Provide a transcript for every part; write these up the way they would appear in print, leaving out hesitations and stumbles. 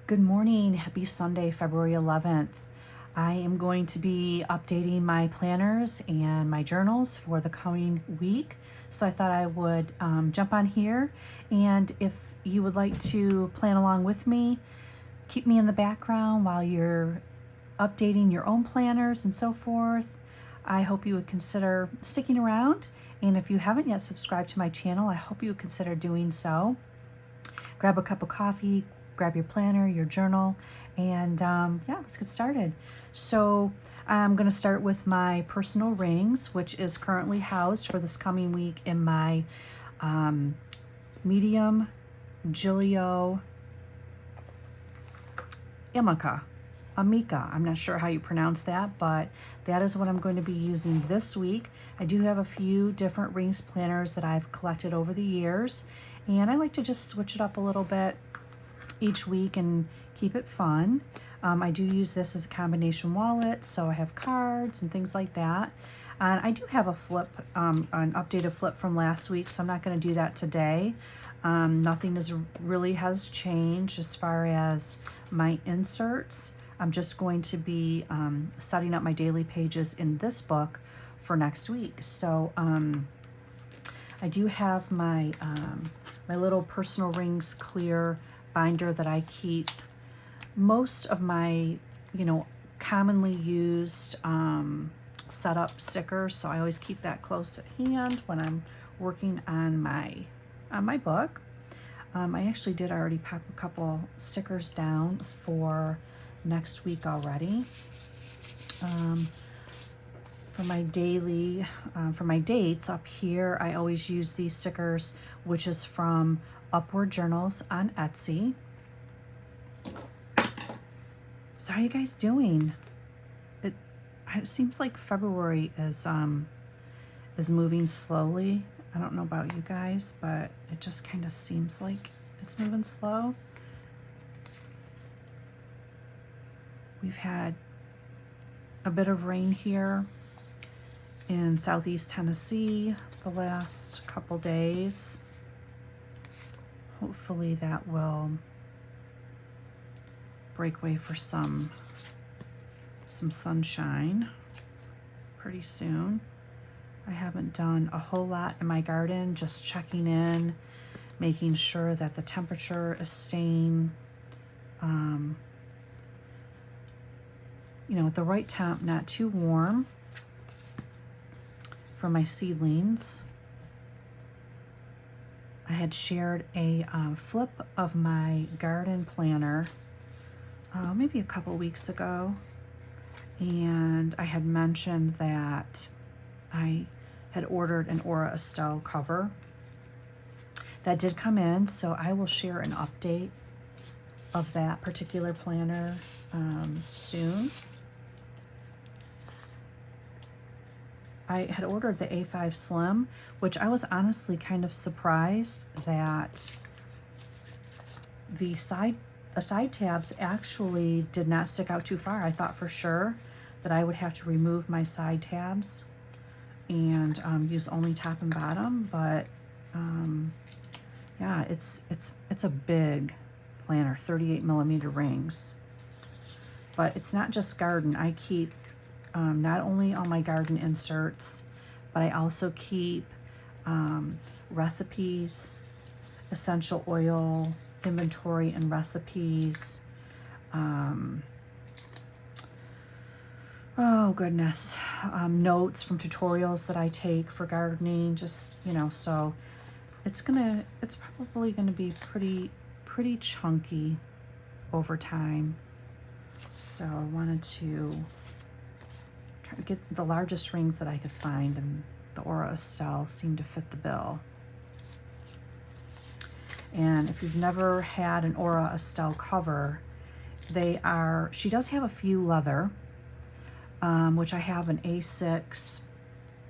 Good morning. Happy Sunday, February 11th. I am going to be updating my planners and my journals for the coming week. So I thought I would jump on here. And if you would like to plan along with me, keep me in the background while you're updating your own planners and so forth. I hope you would consider sticking around. And if you haven't yet subscribed to my channel, I hope you would consider doing so. Grab a cup of coffee, grab your planner, your journal, and yeah, let's get started. So I'm going to start with my personal rings, which is currently housed for this coming week in my medium Giglio Amica. I'm not sure how you pronounce that, but that is what I'm going to be using this week. I do have a few different rings planners that I've collected over the years, and I like to just switch it up a little bit each week and keep it fun. I do use this as a combination wallet, so I have cards and things like that. And I do have a flip, an updated flip from last week, so I'm not going to do that today. Nothing really has changed as far as my inserts. I'm just going to be setting up my daily pages in this book for next week. So I do have my my little personal rings clear binder that I keep most of my, commonly used setup stickers. So I always keep that close at hand when I'm working on my book. I actually did already pop a couple stickers down for next week already. For my daily, for my dates up here, I always use these stickers, which is from Upward Journals on Etsy. So how are you guys doing? It seems like February is moving slowly. I don't know about you guys, but it just kind of seems like it's moving slow. We've had a bit of rain here in southeast Tennessee the last couple days. Hopefully that will break way for some sunshine pretty soon. I haven't done a whole lot in my garden, just checking in, making sure that the temperature is staying at the right temp, not too warm for my seedlings. I had shared a flip of my garden planner maybe a couple weeks ago, and I had mentioned that I had ordered an Aura Estelle cover. That did come in, so I will share an update of that particular planner soon. I had ordered the A5 Slim, which I was honestly kind of surprised that the side tabs actually did not stick out too far. I thought for sure that I would have to remove my side tabs and use only top and bottom, but yeah, it's a big planner, 38 millimeter rings. But it's not just garden. I keep not only all my garden inserts, but I also keep recipes, essential oil, inventory and recipes. Oh goodness, notes from tutorials that I take for gardening, just, so it's probably gonna be pretty chunky over time. So I wanted to try to get the largest rings that I could find, and the Aura Estelle seemed to fit the bill. And if you've never had an Aura Estelle cover, she does have a few leather, which I have an A6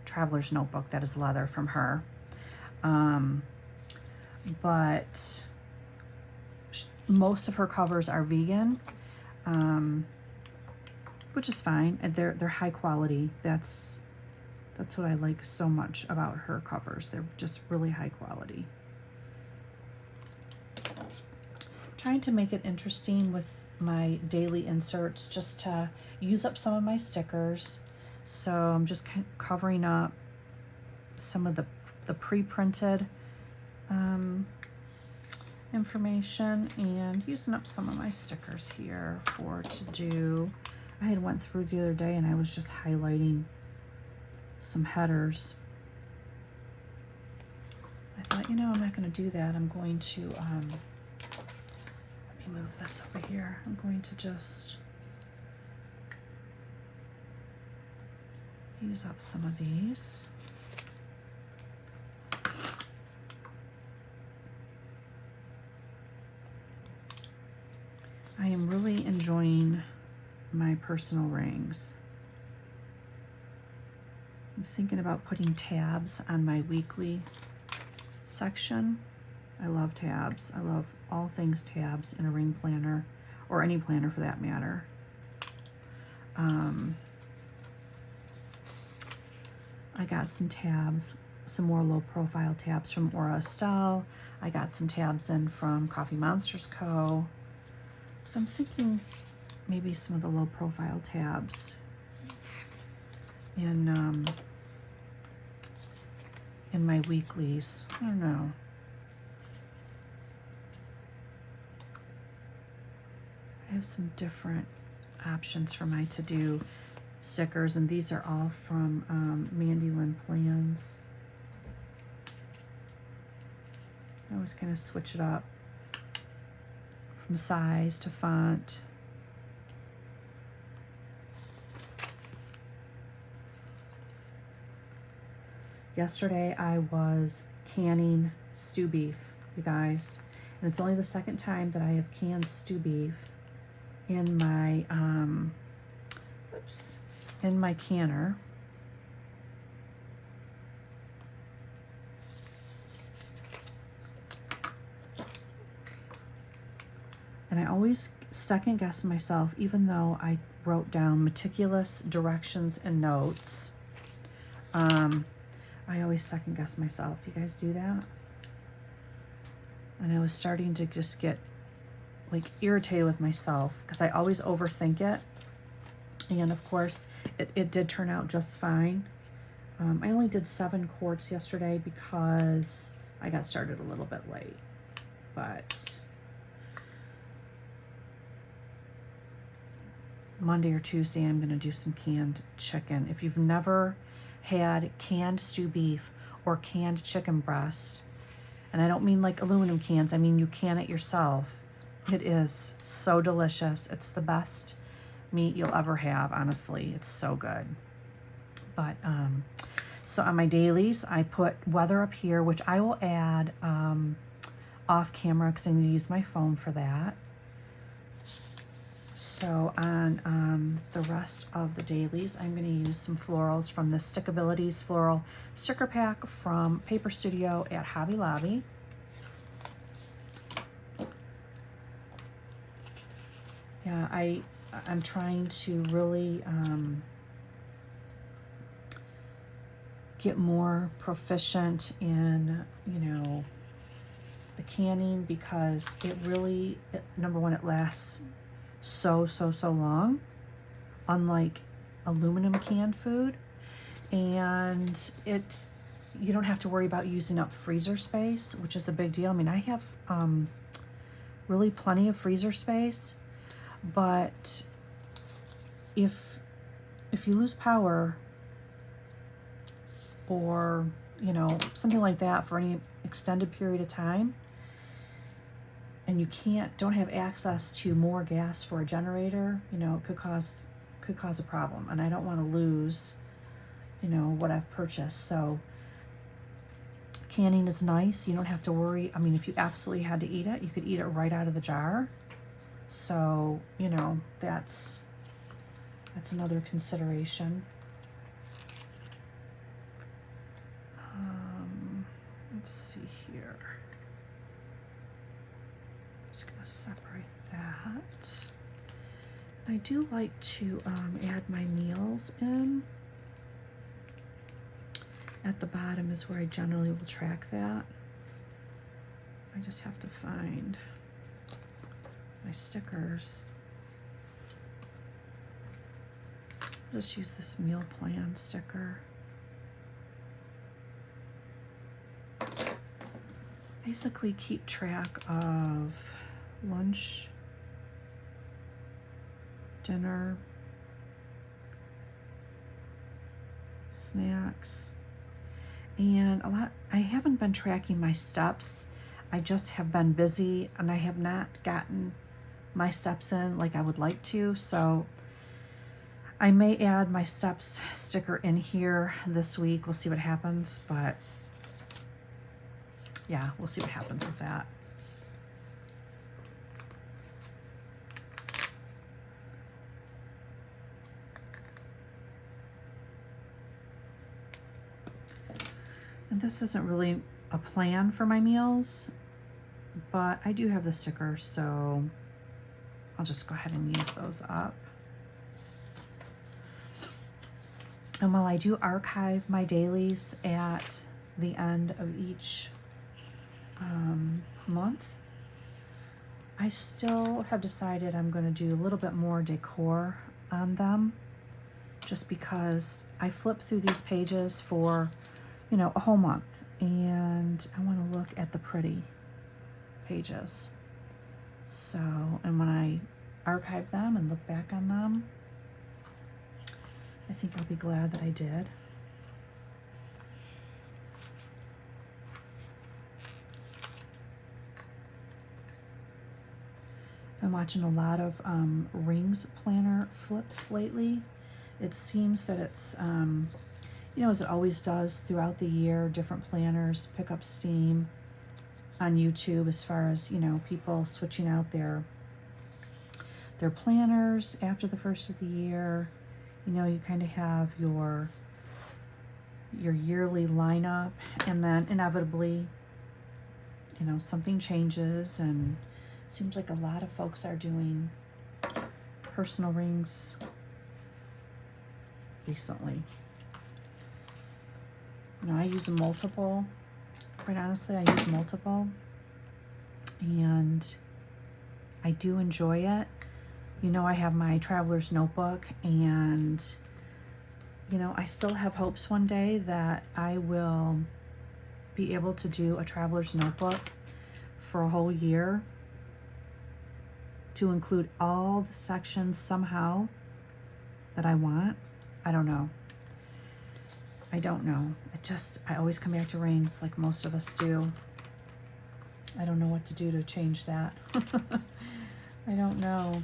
Traveler's Notebook that is leather from her. But most of her covers are vegan, which is fine, and they're high quality. That's what I like so much about her covers. They're just really high quality. trying to make it interesting with my daily inserts, just to use up some of my stickers. So I'm just covering up some of the pre-printed information and using up some of my stickers here for to do. I had went through the other day and I was just highlighting some headers. I thought, you know, I'm not going to do that. I'm going to, let me move this over here. I'm going to just use up some of these. I am really enjoying my personal rings. I'm thinking about putting tabs on my weekly section. I love tabs. I love all things tabs in a ring planner, or any planner for that matter. I got some tabs, some more low profile tabs from Aura Estelle. I got some tabs in from Coffee Monsters Co. So I'm thinking maybe some of the low profile tabs in my weeklies. I don't know. I have some different options for my to-do stickers, and these are all from Mandy Lynn Plans. I always kind of switch it up from size to font. Yesterday I was canning stew beef, you guys, and it's only the second time that I have canned stew beef in my in my canner. And I always second guess myself, even though I wrote down meticulous directions and notes. I always second guess myself. Do you guys do that? And I was starting to just get like irritated with myself because I always overthink it. And of course, it did turn out just fine. I only did 7 quarts yesterday because I got started a little bit late. But Monday or Tuesday, I'm going to do some canned chicken. If you've never had canned stew beef or canned chicken breast, and I don't mean like aluminum cans, I mean you can it yourself. It is so delicious. It's the best meat you'll ever have, honestly. It's so good. But so on my dailies, I put weather up here, which I will add off camera because I need to use my phone for that. So on the rest of the dailies, I'm going to use some florals from the Stickabilities Floral Sticker Pack from Paper Studio at Hobby Lobby. Yeah, I'm trying to really get more proficient in, you know, the canning, because it really, number one, it lasts so long, unlike aluminum canned food, and you don't have to worry about using up freezer space, which is a big deal. I mean, I have really plenty of freezer space, but if you lose power or, you know, something like that for any extended period of time, and you don't have access to more gas for a generator, you know, it could cause a problem, and I don't want to lose, you know, what I've purchased. So canning is nice. You don't have to worry. I mean, if you absolutely had to eat it, you could eat it right out of the jar. So, you know, that's another consideration. Let's see here. Just gonna separate that. I do like to add my meals in. At the bottom is where I generally will track that. I just have to find my stickers. I'll just use this meal plan sticker. Basically keep track of lunch, dinner, snacks, and I haven't been tracking my steps. I just have been busy and I have not gotten my steps in like I would like to, so I may add my steps sticker in here this week. We'll see what happens, but yeah, we'll see what happens with that. And this isn't really a plan for my meals, but I do have the stickers, so I'll just go ahead and use those up. And while I do archive my dailies at the end of each month, I still have decided I'm going to do a little bit more decor on them, just because I flip through these pages for, you know, a whole month, and I want to look at the pretty pages. So, and when I archive them and look back on them, I think I'll be glad that I did. I'm watching a lot of rings planner flips lately. It seems that it's, you know, as it always does throughout the year, different planners pick up steam on YouTube as far as, you know, people switching out their planners after the first of the year. You know, you kind of have your yearly lineup, and then inevitably, you know, something changes, and it seems like a lot of folks are doing personal rings recently. You know, I use multiple. Quite honestly, I use multiple, and I do enjoy it. You know, I have my traveler's notebook, and, you know, I still have hopes one day that I will be able to do a traveler's notebook for a whole year to include all the sections somehow that I want. I don't know. I don't know. I always come back to rings like most of us do. I don't know what to do to change that. I don't know.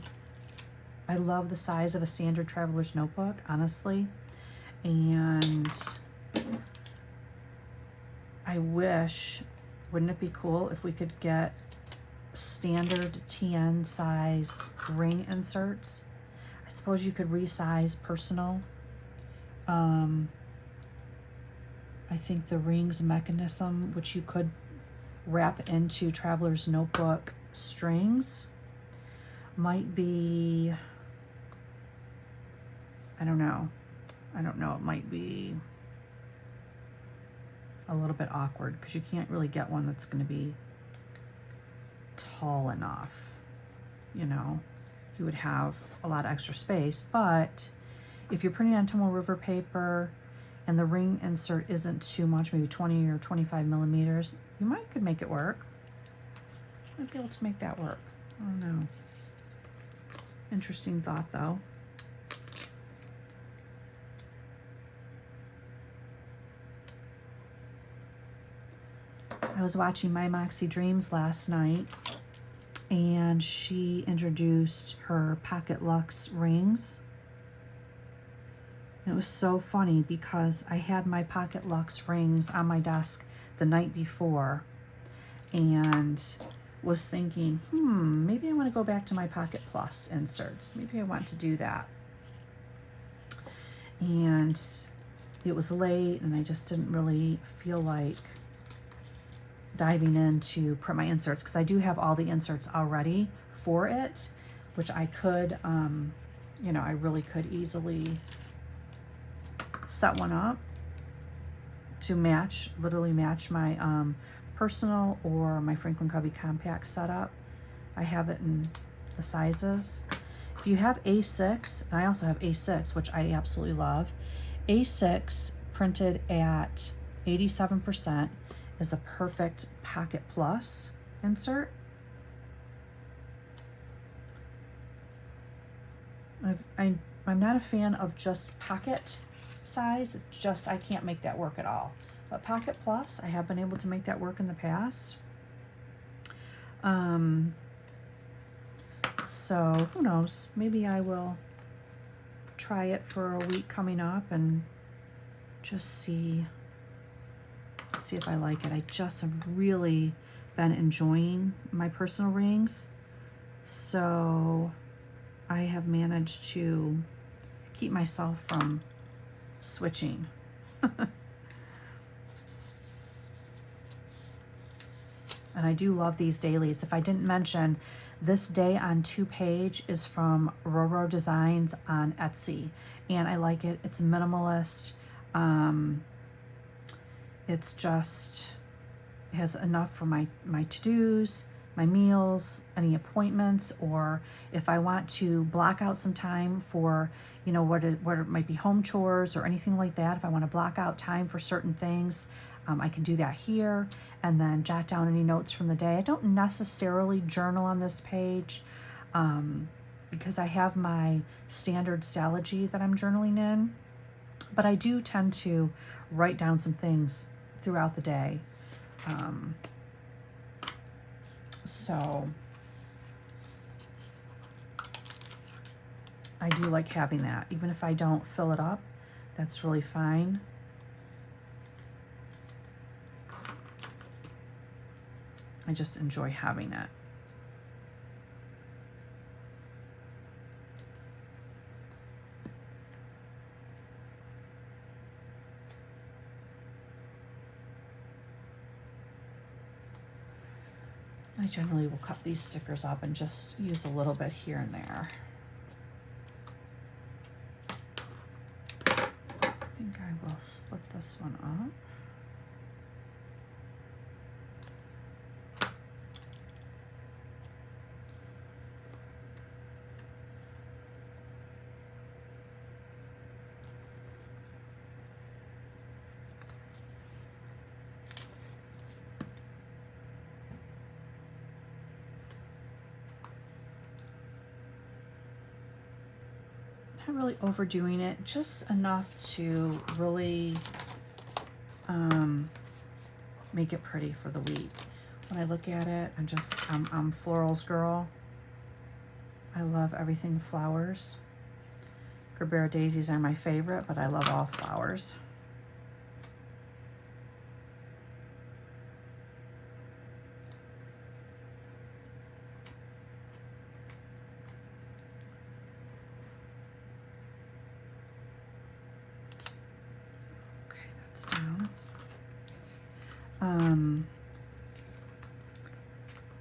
I love the size of a standard traveler's notebook, honestly. And I wish, wouldn't it be cool if we could get standard TN size ring inserts? I suppose you could resize personal. I think the rings mechanism, which you could wrap into traveler's notebook strings, might be, I don't know, it might be a little bit awkward because you can't really get one that's going to be tall enough. You know, you would have a lot of extra space, but if you're printing on Tomoe River paper and the ring insert isn't too much, maybe 20 or 25 millimeters, you could make it work. Might be able to make that work. I don't know. Interesting thought, though. I was watching My Moxie Dreams last night, and she introduced her Pocket Luxe rings. And it was so funny because I had my Pocket Luxe rings on my desk the night before and was thinking, maybe I want to go back to my Pocket Plus inserts. Maybe I want to do that. And it was late, and I just didn't really feel like diving in to print my inserts, because I do have all the inserts already for it, which I could, you know, I really could easily set one up to match, literally match my personal or my Franklin Covey compact setup. I have it in the sizes. If you have A6, and I also have A6, which I absolutely love, A6 printed at 87% is a perfect Pocket Plus insert. I'm not a fan of just pocket size. It's just, I can't make that work at all. But Pocket Plus, I have been able to make that work in the past. So who knows? Maybe I will try it for a week coming up and just see if I like it. I just have really been enjoying my personal rings. So I have managed to keep myself from switching. And I do love these dailies. If I didn't mention, this day on 2-page is from Roro Designs on Etsy. And I like it. It's minimalist. It's just, it has enough for my to-dos, my meals, any appointments, or if I want to block out some time for, you know, what it might be home chores or anything like that. If I want to block out time for certain things, I can do that here and then jot down any notes from the day. I don't necessarily journal on this page because I have my standard Stalogy that I'm journaling in, but I do tend to write down some things throughout the day. So I do like having that. Even if I don't fill it up, that's really fine. I just enjoy having it. I generally will cut these stickers up and just use a little bit here and there. I think I will split this one up. Not really overdoing it, just enough to really make it pretty for the week. When I look at it, I'm florals girl. I love everything flowers. Gerbera daisies are my favorite, but I love all flowers.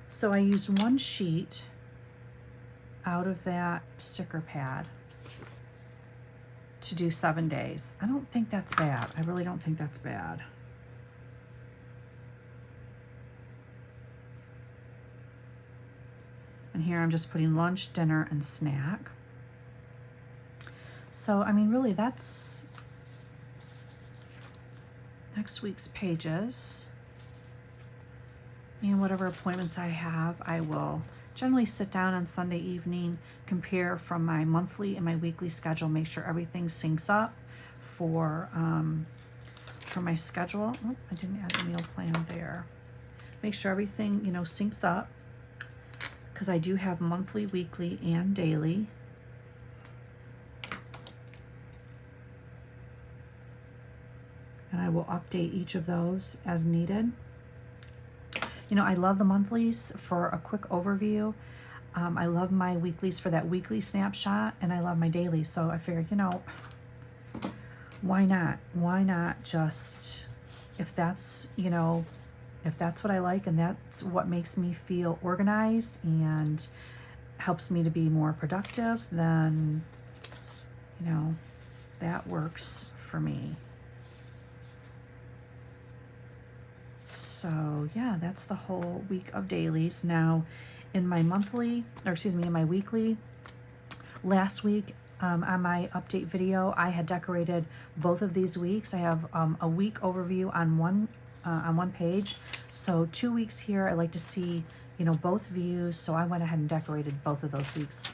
So I used one sheet out of that sticker pad to do 7 days. I don't think that's bad. I really don't think that's bad. And here I'm just putting lunch, dinner, and snack. So, I mean, really, that's next week's pages. And whatever appointments I have, I will generally sit down on Sunday evening, compare from my monthly and my weekly schedule, make sure everything syncs up for my schedule. Oh, I didn't add the meal plan there. Make sure everything, you know, syncs up, because I do have monthly, weekly, and daily. And I will update each of those as needed. You know, I love the monthlies for a quick overview. I love my weeklies for that weekly snapshot, and I love my dailies. So I figured, you know, why not? Why not just, if that's, you know, if that's what I like and that's what makes me feel organized and helps me to be more productive, then, you know, that works for me. So yeah, that's the whole week of dailies. Now, in my monthly, or excuse me, in my weekly, last week on my update video, I had decorated both of these weeks. I have a week overview on one page. So 2 weeks here, I like to see, you know, both views. So I went ahead and decorated both of those weeks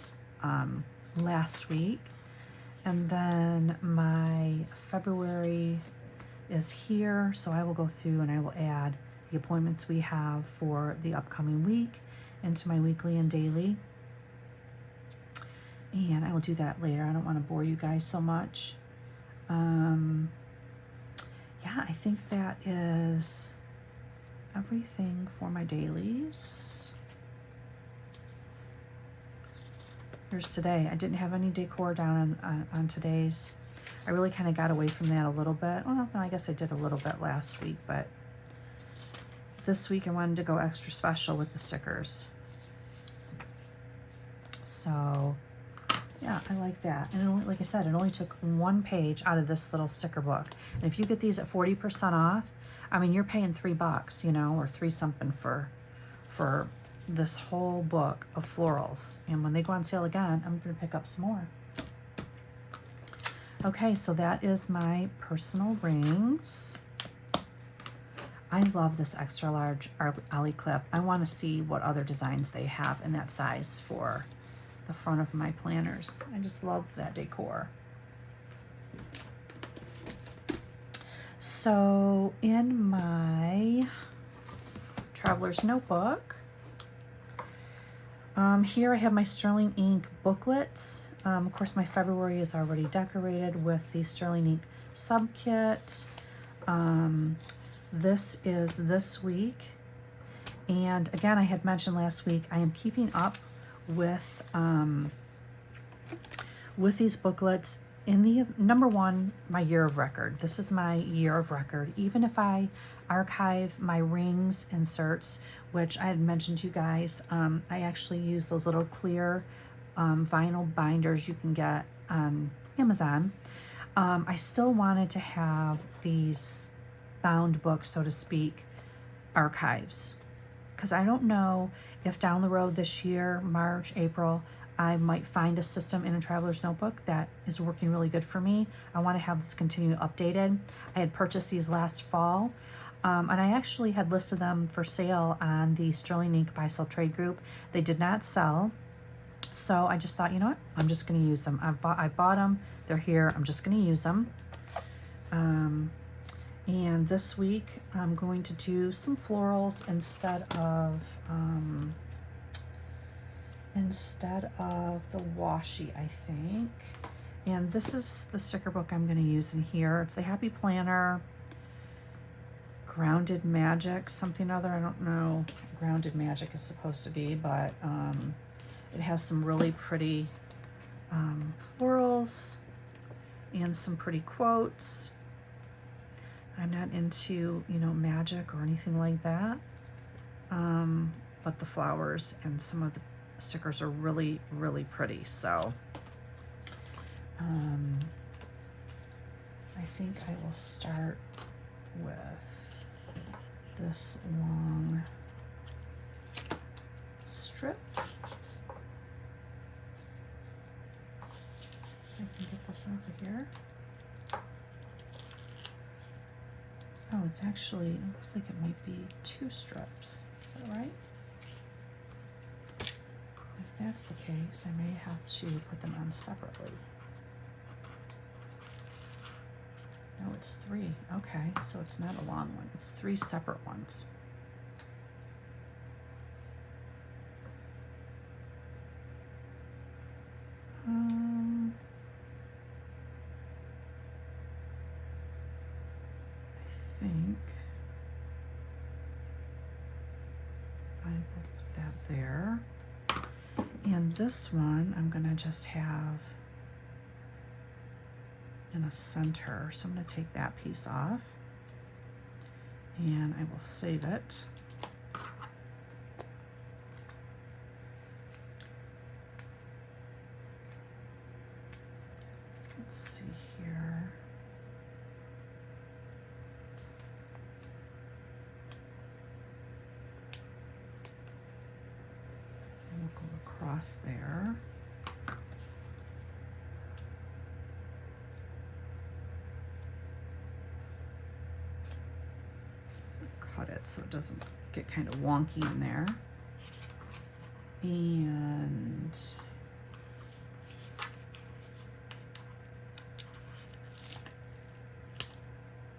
last week. And then my February is here. So I will go through and I will add the appointments we have for the upcoming week into my weekly and daily. And I will do that later. I don't want to bore you guys so much. Yeah, I think that is everything for my dailies. Here's today. I didn't have any decor down on today's. I really kind of got away from that a little bit. Well, I guess I did a little bit last week, but this week I wanted to go extra special with the stickers. So yeah, I like that. And it only, like I said, it only took one page out of this little sticker book. And if you get these at 40% off, I mean, you're paying $3, you know, or 3 something for this whole book of florals. And when they go on sale again, I'm going to pick up some more. Okay, so that is my personal rings. I love this extra large Ollie clip. I want to see what other designs they have in that size for the front of my planners. I just love that decor. So in my Traveler's Notebook, here I have my Sterling Ink booklets. Of course, my February is already decorated with the Sterling Ink sub kit. This is this week. And again, I had mentioned last week, I am keeping up with these booklets in the number one, my year of record. This is my year of record. Even if I archive my rings inserts, which I had mentioned to you guys, I actually use those little clear vinyl binders you can get on Amazon. I still wanted to have these bound books, so to speak, archives. Because I don't know if down the road this year, March, April, I might find a system in a Traveler's Notebook that is working really good for me. I want to have this continue updated. I had purchased these last fall, and I actually had listed them for sale on the Sterling Ink Buy Sell Trade group. They did not sell, so I just thought, you know what, I'm just going to use them. I bought them. They're here. I'm just going to use them. And this week, I'm going to do some florals instead of the washi, I think. And this is the sticker book I'm going to use in here. It's the Happy Planner, Grounded Magic, something other. I don't know what Grounded Magic is supposed to be, but it has some really pretty florals and some pretty quotes. I'm not into, you know, magic or anything like that, but the flowers and some of the stickers are really, really pretty. So I think I will start with this long strip. I can get this off of here. Oh, it's actually, it looks like it might be 2 strips. Is that right? If that's the case, I may have to put them on separately. No, it's 3. Okay, so it's not a long one. It's 3 separate ones. I think I will put that there. And this one I'm going to just have in a center. So I'm going to take that piece off and I will save it. Let's see here. across there. Cut it so it doesn't get kind of wonky in there. And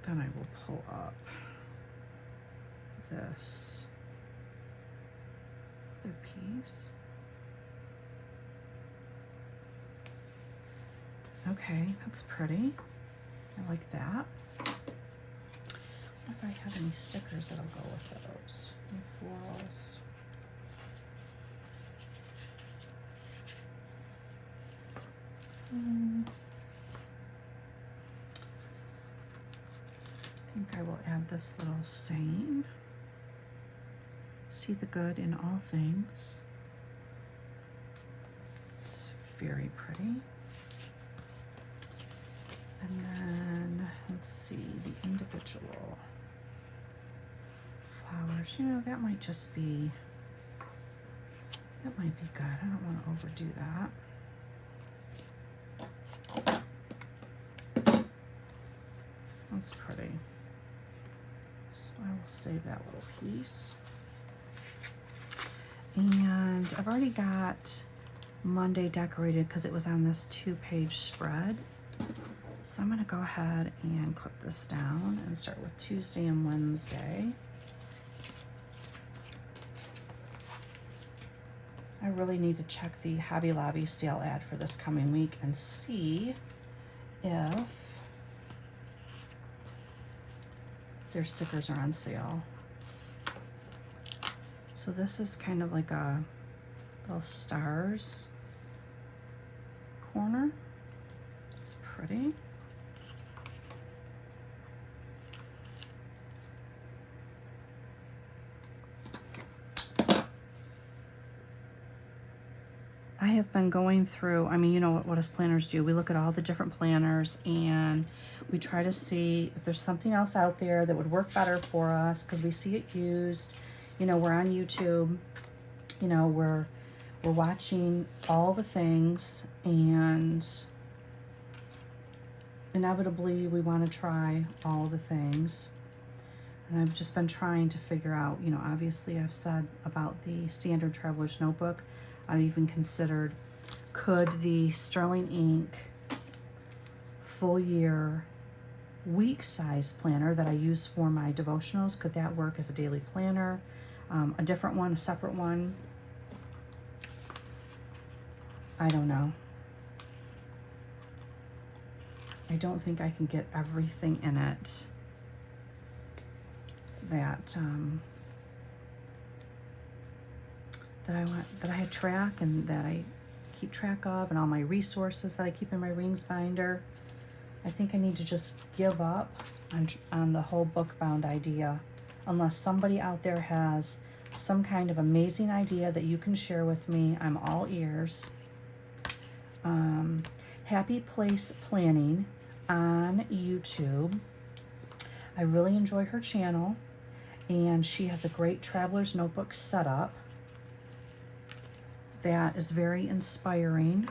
then I will pull up this other piece. Okay, that's pretty. I like that. If I have any stickers that'll go with those. Any florals. I think I will add this little saying. See the good in all things. It's very pretty. And then let's see the individual flowers. You know, that might just be, that might be good. I don't want to overdo that. That's pretty. So I will save that little piece. And I've already got Monday decorated because it was on this 2-page spread. So I'm going to go ahead and clip this down and start with Tuesday and Wednesday. I really need to check the Hobby Lobby sale ad for this coming week and see if their stickers are on sale. So this is kind of like a little stars corner. It's pretty. I have been going through, I mean, you know what us planners do. We look at all the different planners and we try to see if there's something else out there that would work better for us because we see it used. You know, we're on YouTube, you know, we're watching all the things, and inevitably we want to try all the things. And I've just been trying to figure out, you know, obviously I've said about the standard Traveler's Notebook. I've even considered, could the Sterling Ink full year week size planner that I use for my devotionals, could that work as a daily planner? A different one, a separate one? I don't know. I don't think I can get everything in it that that I track and that I keep track of, and all my resources that I keep in my rings binder. I think I need to just give up on the whole book bound idea, unless somebody out there has some kind of amazing idea that you can share with me. I'm all ears. Happy Place Planning on YouTube. I really enjoy her channel, and she has a great Traveler's Notebook setup that is very inspiring.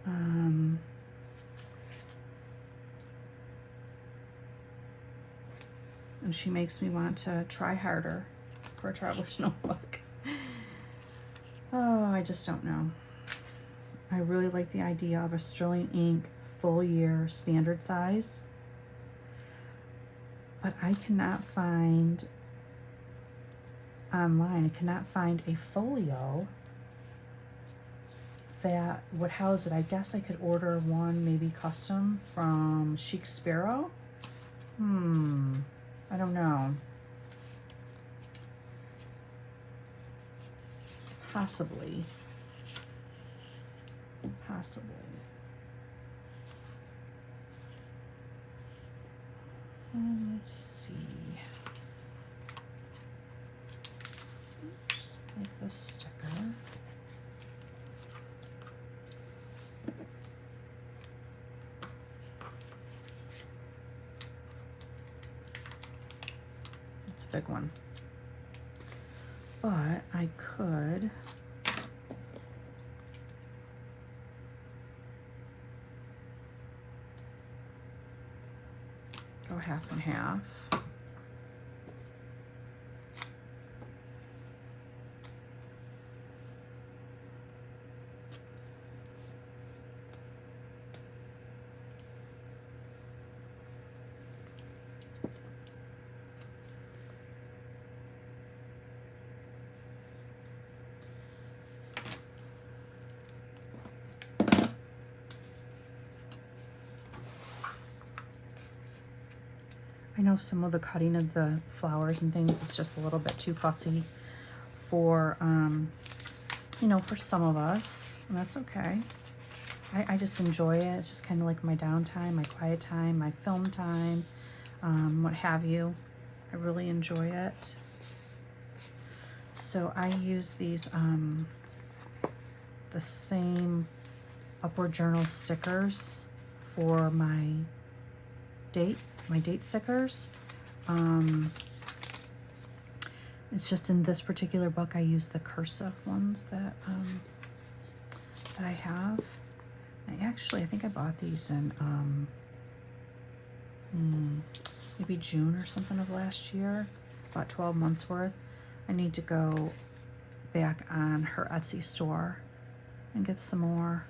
And she makes me want to try harder for a Traveler's Notebook. Oh, I just don't know. I really like the idea of a Sterling Ink full year standard size, but I cannot find online, I cannot find a folio that would house it. I guess I could order one maybe custom from Chic Sparrow. I don't know. Possibly. Let's see. Oops, like this sticker. It's a big one. but I could go half and half. I know some of the cutting of the flowers and things is just a little bit too fussy for, you know, for some of us, and that's okay. I just enjoy it. It's just kind of like my downtime, my quiet time, my film time, what have you. I really enjoy it. So I use these, the same Upward Journal stickers for my date stickers. It's just in this particular book I use the cursive ones that I have. I think I bought these in maybe June or something of last year, about 12 months worth. I need to go back on her Etsy store and get some more.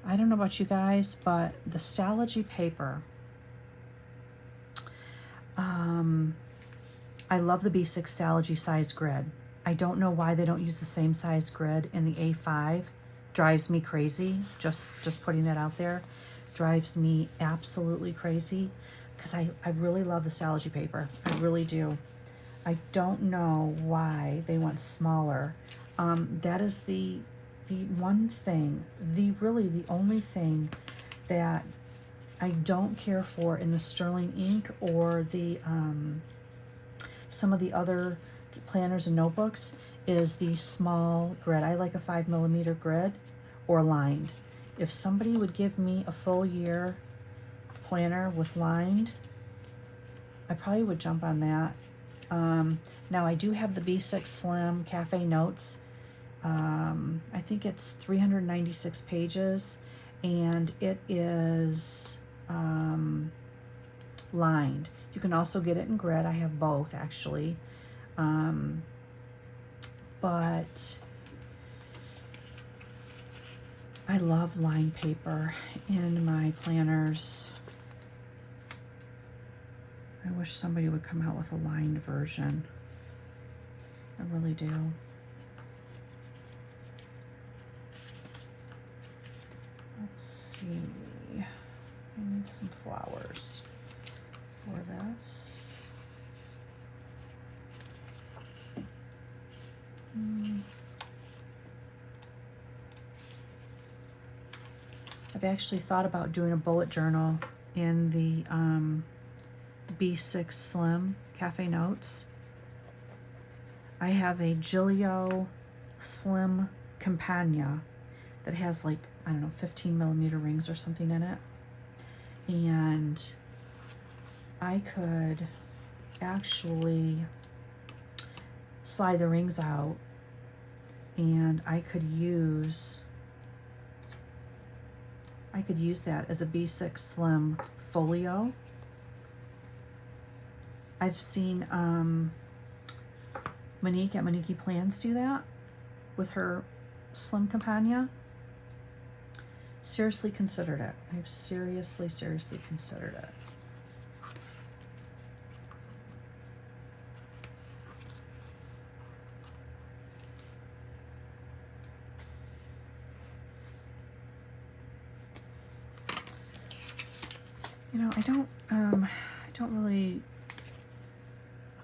I don't know about you guys, but the Stalogy paper, I love the B6 Stalogy size grid. I don't know why they don't use the same size grid in the A5. Drives me crazy. Just putting that out there. Drives me absolutely crazy because I really love the Stalogy paper. I really do. I don't know why they went smaller. That is the one thing, really the only thing that I don't care for in the Sterling ink or the some of the other planners and notebooks is the small grid. I like a 5mm grid or lined. If somebody would give me a full year planner with lined, I probably would jump on that. Now I do have the B6 Slim Cafe Notes. I think it's 396 pages and it is lined. You can also get it in grid. I have both actually. But I love lined paper in my planners. I wish somebody would come out with a lined version. I really do. Let's see. I need some flowers for this. I've actually thought about doing a bullet journal in the B6 Slim Cafe Notes. I have a Gillio Slim Campagna that has like, I don't know, 15mm rings or something in it. And I could actually slide the rings out and I could use that as a B6 Slim folio. I've seen Monique at Monique Plans do that with her Slim Campagna. Seriously considered it. I've seriously considered it. You know, I don't really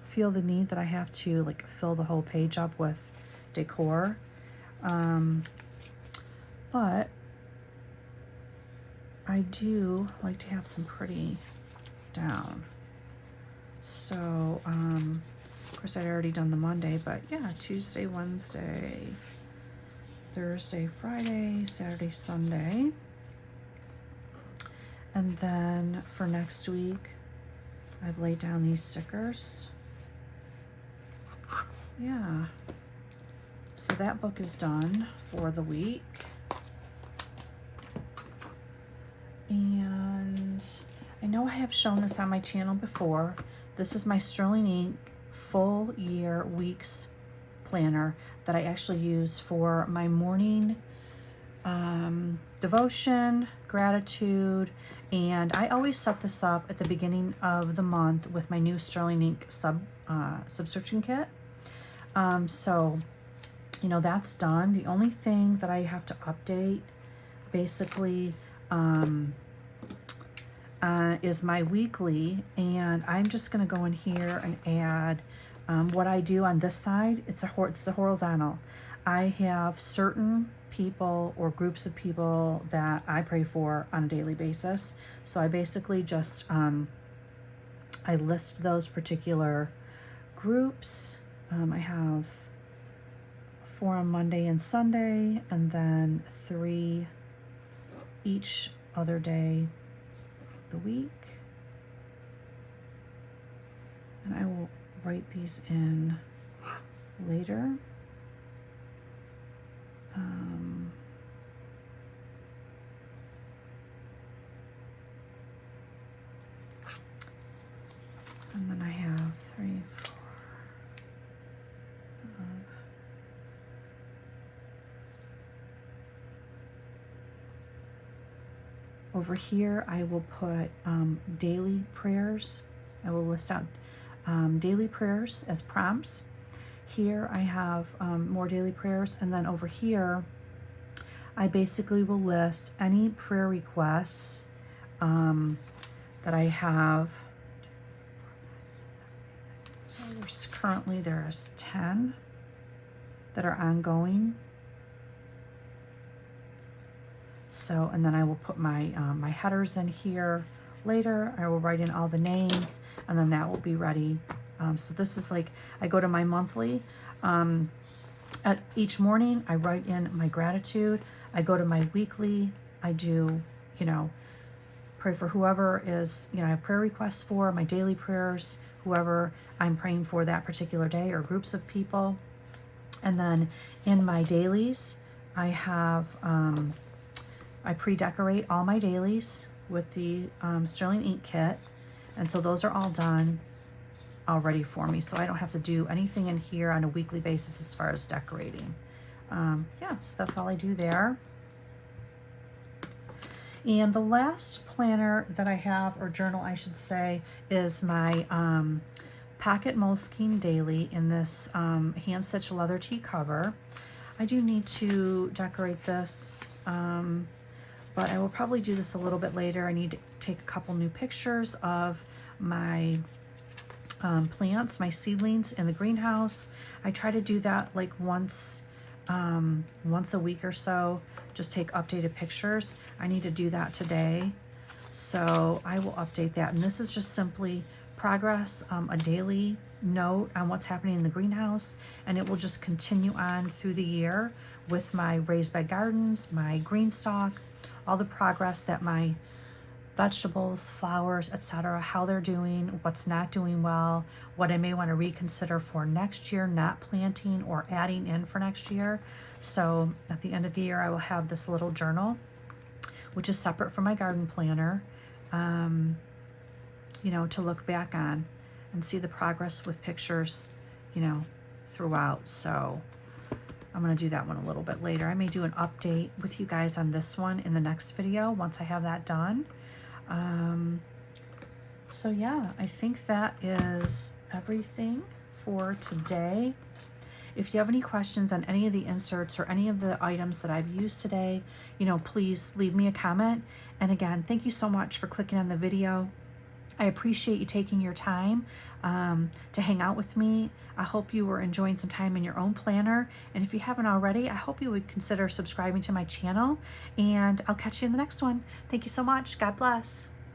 feel the need that I have to like fill the whole page up with decor. But I do like to have some pretty down. So, of course I'd already done the Monday, but yeah, Tuesday, Wednesday, Thursday, Friday, Saturday, Sunday. And then for next week, I've laid down these stickers. Yeah. So that book is done for the week. And I know I have shown this on my channel before. This is my Sterling Ink full year weeks planner that I actually use for my morning devotion, gratitude, and I always set this up at the beginning of the month with my new Sterling Ink subscription kit. So, you know, that's done. The only thing that I have to update basically is my weekly, and I'm just going to go in here and add what I do on this side. It's a horizontal. I have certain people or groups of people that I pray for on a daily basis. So I basically just I list those particular groups. I have 4 on Monday and Sunday, and then 3 each other day of the week. And I will write these in later. And then I have 3, 4, 5. Over here, I will put daily prayers. I will list out daily prayers as prompts. Here I have more daily prayers, and then over here I basically will list any prayer requests that I have. So currently there's 10 that are ongoing. So, and then I will put my my headers in here later. I will write in all the names, and then that will be ready. So this is like, I go to my monthly. At each morning, I write in my gratitude. I go to my weekly. I do, you know, pray for whoever is, you know, I have prayer requests for, my daily prayers, whoever I'm praying for that particular day, or groups of people. And then in my dailies, I have, I pre-decorate all my dailies with the Sterling Ink kit. And so those are all done already for me. So I don't have to do anything in here on a weekly basis as far as decorating. Yeah, so that's all I do there. And the last planner that I have, or journal I should say, is my Pocket Moleskine Daily in this hand-stitched leather tee cover. I do need to decorate this, but I will probably do this a little bit later. I need to take a couple new pictures of my plants, my seedlings in the greenhouse. I try to do that like once a week or so, just take updated pictures. I need to do that today, so I will update that. And this is just simply progress, a daily note on what's happening in the greenhouse, and it will just continue on through the year with my raised bed gardens, my green stalk, all the progress that my vegetables, flowers, etc., how they're doing, what's not doing well, what I may want to reconsider for next year, not planting or adding in for next year. So at the end of the year, I will have this little journal, which is separate from my garden planner, you know, to look back on and see the progress with pictures, you know, throughout. So I'm going to do that one a little bit later. I may do an update with you guys on this one in the next video once I have that done. So yeah, I think that is everything for today. If you have any questions on any of the inserts or any of the items that I've used today, you know, please leave me a comment. And again, thank you so much for clicking on the video. I appreciate you taking your time to hang out with me. I hope you were enjoying some time in your own planner. And if you haven't already, I hope you would consider subscribing to my channel. And I'll catch you in the next one. Thank you so much. God bless.